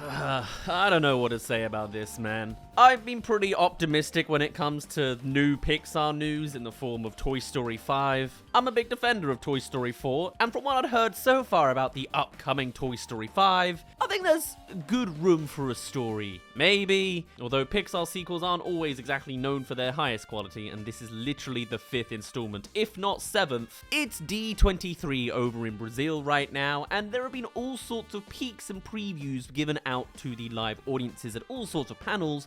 I don't know what to say about this, man. I've been pretty optimistic when it comes to new Pixar news in the form of Toy Story 5. I'm a big defender of Toy Story 4, and from what I've heard so far about the upcoming Toy Story 5, I think there's good room for a story. Maybe, although Pixar sequels aren't always exactly known for their highest quality, and this is literally the 5th installment, if not 7th. It's D23 over in Brazil right now, and there have been all sorts of peeks and previews given out to the live audiences at all sorts of panels,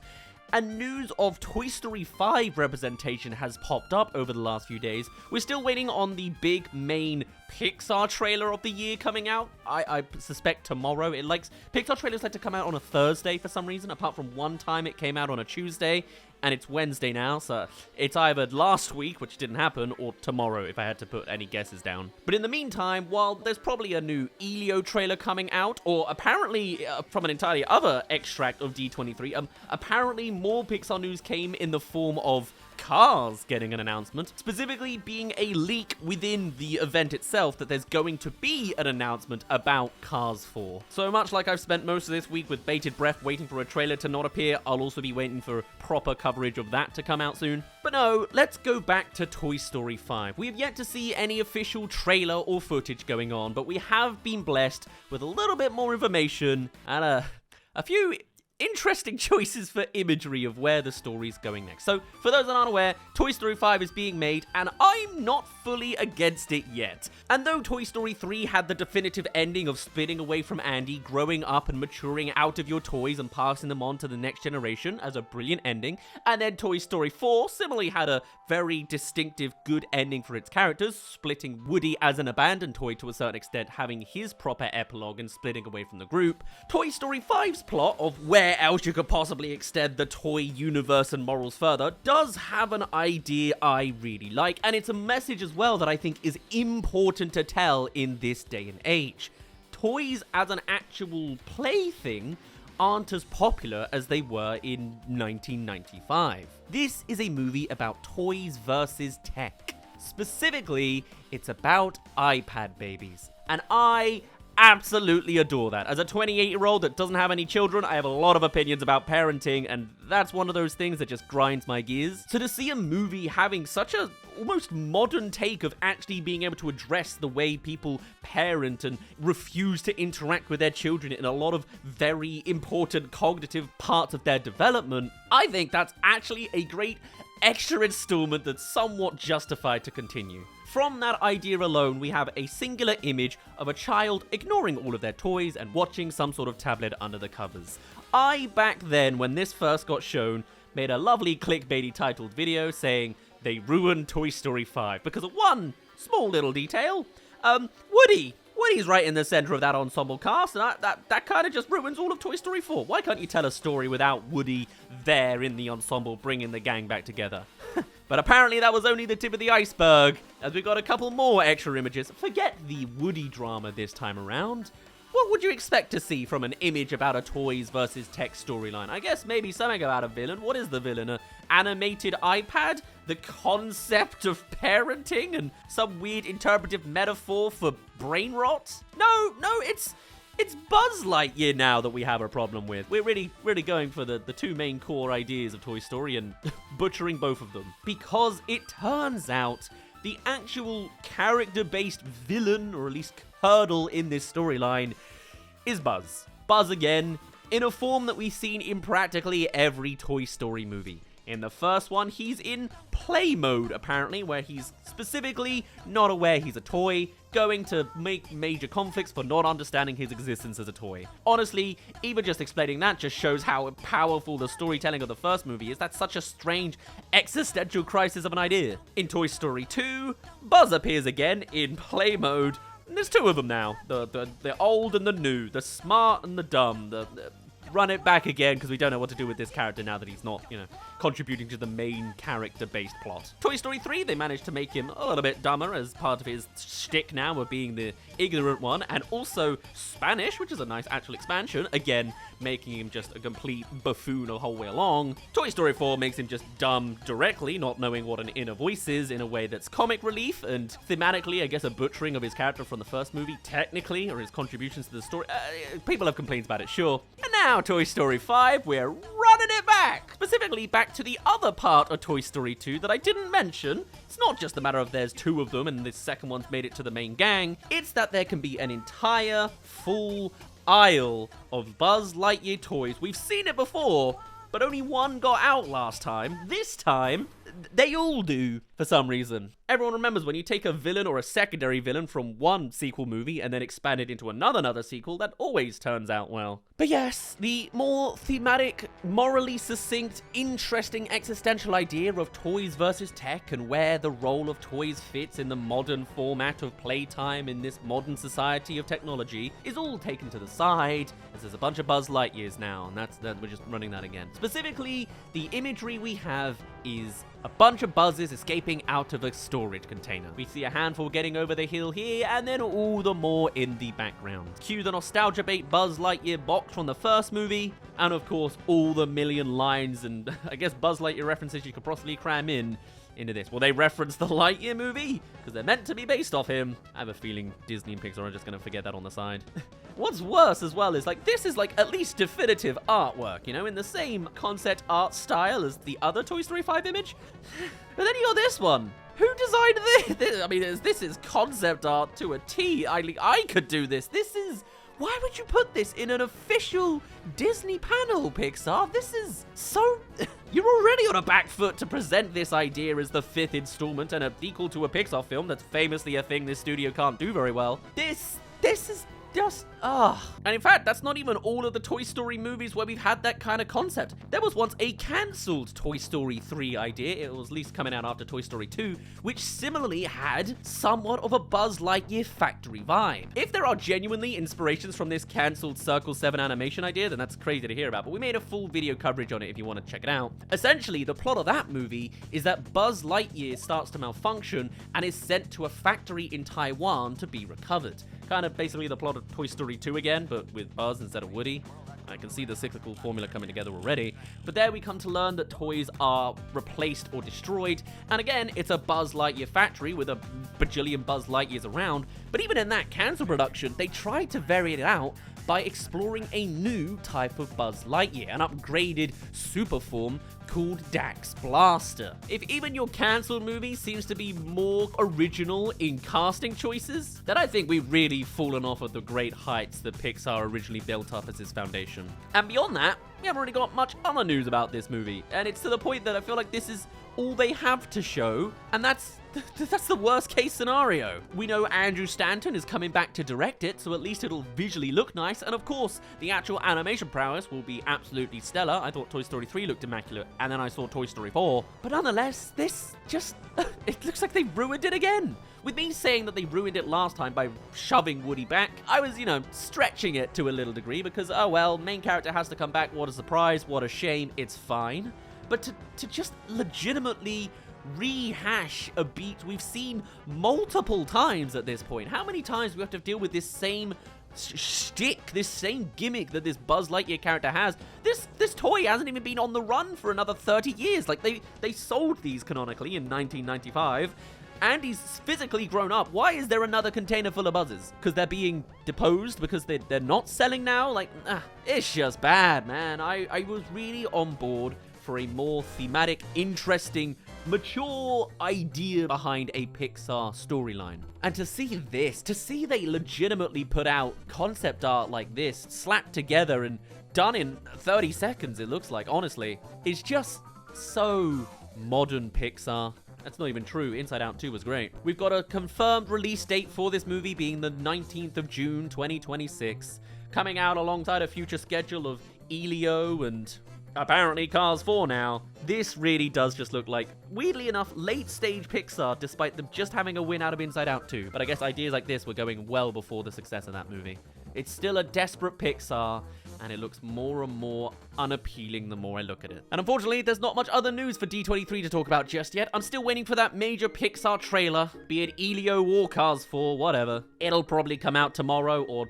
and news of Toy Story 5 representation has popped up over the last few days. We're still waiting on the big main Pixar trailer of the year coming out. I suspect tomorrow. Pixar trailers like to come out on a Thursday for some reason, apart from one time it came out on a Tuesday, and it's Wednesday now, so it's either last week, which didn't happen, or tomorrow, if I had to put any guesses down. But in the meantime, while there's probably a new Elio trailer coming out, or apparently, from an entirely other extract of D23, apparently more Pixar news came in the form of Cars getting an announcement, specifically being a leak within the event itself that there's going to be an announcement about Cars 4. So much like I've spent most of this week with bated breath waiting for a trailer to not appear, I'll also be waiting for proper coverage of that to come out soon. But no, let's go back to Toy Story 5. We have yet to see any official trailer or footage going on, but we have been blessed with a little bit more information and a few interesting choices for imagery of where the story's going next. So, for those that aren't aware, Toy Story 5 is being made, and I'm not fully against it yet. And though Toy Story 3 had the definitive ending of splitting away from Andy, growing up and maturing out of your toys and passing them on to the next generation as a brilliant ending, and then Toy Story 4 similarly had a very distinctive good ending for its characters, splitting Woody as an abandoned toy to a certain extent, having his proper epilogue and splitting away from the group, Toy Story 5's plot of where else you could possibly extend the toy universe and morals further does have an idea I really like, and it's a message as well that I think is important to tell in this day and age. Toys as an actual plaything aren't as popular as they were in 1995. This is a movie about toys versus tech. Specifically, it's about iPad babies, and I absolutely adore that. As a 28-year-old that doesn't have any children, I have a lot of opinions about parenting, and that's one of those things that just grinds my gears. So to see a movie having such a almost modern take of actually being able to address the way people parent and refuse to interact with their children in a lot of very important cognitive parts of their development, I think that's actually a great extra installment that's somewhat justified to continue. From that idea alone, we have a singular image of a child ignoring all of their toys and watching some sort of tablet under the covers. I, back then, when this first got shown, made a lovely clickbaity titled video saying they ruined Toy Story 5 because of one small little detail. Woody's right in the center of that ensemble cast, and that kind of just ruins all of Toy Story 4. Why can't you tell a story without Woody there in the ensemble bringing the gang back together? But apparently that was only the tip of the iceberg, as we got a couple more extra images. Forget the Woody drama this time around. What would you expect to see from an image about a toys versus tech storyline? I guess maybe something about a villain. What is the villain? An animated iPad? The concept of parenting? And some weird interpretive metaphor for brain rot? No, it's Buzz Lightyear now that we have a problem with. We're really going for the two main core ideas of Toy Story and butchering both of them. Because it turns out the actual character-based villain, or at least hurdle in this storyline, is Buzz. Buzz again, in a form that we've seen in practically every Toy Story movie. In the first one, he's in play mode, apparently, where he's specifically not aware he's a toy, going to make major conflicts for not understanding his existence as a toy. Honestly, even just explaining that just shows how powerful the storytelling of the first movie is. That's such a strange existential crisis of an idea. In Toy Story 2, Buzz appears again in play mode. And there's two of them now. The old and the new. The smart and the dumb. Run it back again because we don't know what to do with this character now that he's not, contributing to the main character-based plot. Toy Story 3, they managed to make him a little bit dumber as part of his shtick now of being the ignorant one, and also Spanish, which is a nice actual expansion, again, making him just a complete buffoon the whole way along. Toy Story 4 makes him just dumb directly, not knowing what an inner voice is in a way that's comic relief, and thematically, I guess, a butchering of his character from the first movie, technically, or his contributions to the story. People have complaints about it, sure. And now Toy Story 5, we're running it back! Specifically back to the other part of Toy Story 2 that I didn't mention. It's not just a matter of there's two of them and this second one's made it to the main gang. It's that there can be an entire, full aisle of Buzz Lightyear toys. We've seen it before, but only one got out last time. This time, they all do, for some reason. Everyone remembers when you take a villain or a secondary villain from one sequel movie and then expand it into another sequel, that always turns out well. But yes, the more thematic, morally succinct, interesting existential idea of toys versus tech and where the role of toys fits in the modern format of playtime in this modern society of technology is all taken to the side, as there's a bunch of Buzz Lightyears now, and we're just running that again. Specifically, the imagery we have is a bunch of buzzes escaping out of a storage container. We see a handful getting over the hill here, and then all the more in the background. Cue the nostalgia bait Buzz Lightyear box from the first movie, and of course all the million lines and I guess Buzz Lightyear references you could possibly cram into this. Well, they reference the Lightyear movie because they're meant to be based off him. I have a feeling Disney and Pixar are just gonna forget that on the side. What's worse as well is, like, this is like at least definitive artwork, you know, in the same concept art style as the other Toy Story 5 image. But then you got this one. Who designed this? I mean, this is concept art to a T. I could do this. This is... Why would you put this in an official Disney panel, Pixar? This is so... You're already on a back foot to present this idea as the 5th installment and a sequel to a Pixar film that's famously a thing this studio can't do very well. This is just, And in fact, that's not even all of the Toy Story movies where we've had that kind of concept. There was once a cancelled Toy Story 3 idea, it was at least coming out after Toy Story 2, which similarly had somewhat of a Buzz Lightyear factory vibe. If there are genuinely inspirations from this cancelled Circle 7 animation idea, then that's crazy to hear about, but we made a full video coverage on it if you want to check it out. Essentially, the plot of that movie is that Buzz Lightyear starts to malfunction and is sent to a factory in Taiwan to be recovered. Kind of basically the plot of Toy Story 2 again, but with Buzz instead of Woody. I can see the cyclical formula coming together already. But there we come to learn that toys are replaced or destroyed. And again, it's a Buzz Lightyear factory with a bajillion Buzz Lightyears around. But even in that cancelled production, they tried to vary it out by exploring a new type of Buzz Lightyear, an upgraded super form called Dax Blaster. If even your cancelled movie seems to be more original in casting choices, then I think we've really fallen off of the great heights that Pixar originally built up as its foundation. And beyond that, we haven't really got much other news about this movie, and it's to the point that I feel like this is all they have to show, and that's the worst case scenario. We know Andrew Stanton is coming back to direct it, so at least it'll visually look nice, and of course, the actual animation prowess will be absolutely stellar. I thought Toy Story 3 looked immaculate, and then I saw Toy Story 4. But nonetheless, this just... it looks like they ruined it again. With me saying that they ruined it last time by shoving Woody back, I was, stretching it to a little degree because, oh well, main character has to come back, what a surprise, what a shame, it's fine. But to just legitimately rehash a beat we've seen multiple times at this point. How many times do we have to deal with this same shtick, this same gimmick that this Buzz Lightyear character has? This toy hasn't even been on the run for another 30 years. Like, they sold these canonically in 1995. And he's physically grown up. Why is there another container full of buzzes? Because they're being deposed? Because they're not selling now? Like, it's just bad, man. I was really on board for a more thematic, interesting, mature idea behind a Pixar storyline. And to see this, to see they legitimately put out concept art like this, slapped together and done in 30 seconds, it looks like, honestly, is just so modern Pixar. That's not even true. Inside Out 2 was great. We've got a confirmed release date for this movie being the 19th of June, 2026. Coming out alongside a future schedule of Elio and apparently Cars 4 now. This really does just look like, weirdly enough, late-stage Pixar, despite them just having a win out of Inside Out 2. But I guess ideas like this were going well before the success of that movie. It's still a desperate Pixar, and it looks more and more unappealing the more I look at it. And unfortunately, there's not much other news for D23 to talk about just yet. I'm still waiting for that major Pixar trailer, be it Elio or Cars 4, whatever. It'll probably come out tomorrow or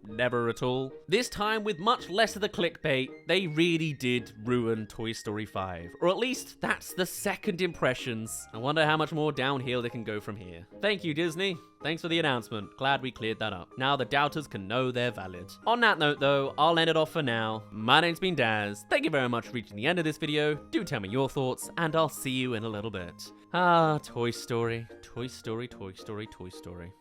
never at all. This time, with much less of the clickbait, they really did ruin Toy Story 5. Or at least, that's the second impressions. I wonder how much more downhill they can go from here. Thank you, Disney. Thanks for the announcement. Glad we cleared that up. Now the doubters can know they're valid. On that note though, I'll end it off for now. My name's been Daz. Thank you very much for reaching the end of this video. Do tell me your thoughts, and I'll see you in a little bit. Ah, Toy Story, Toy Story, Toy Story, Toy Story.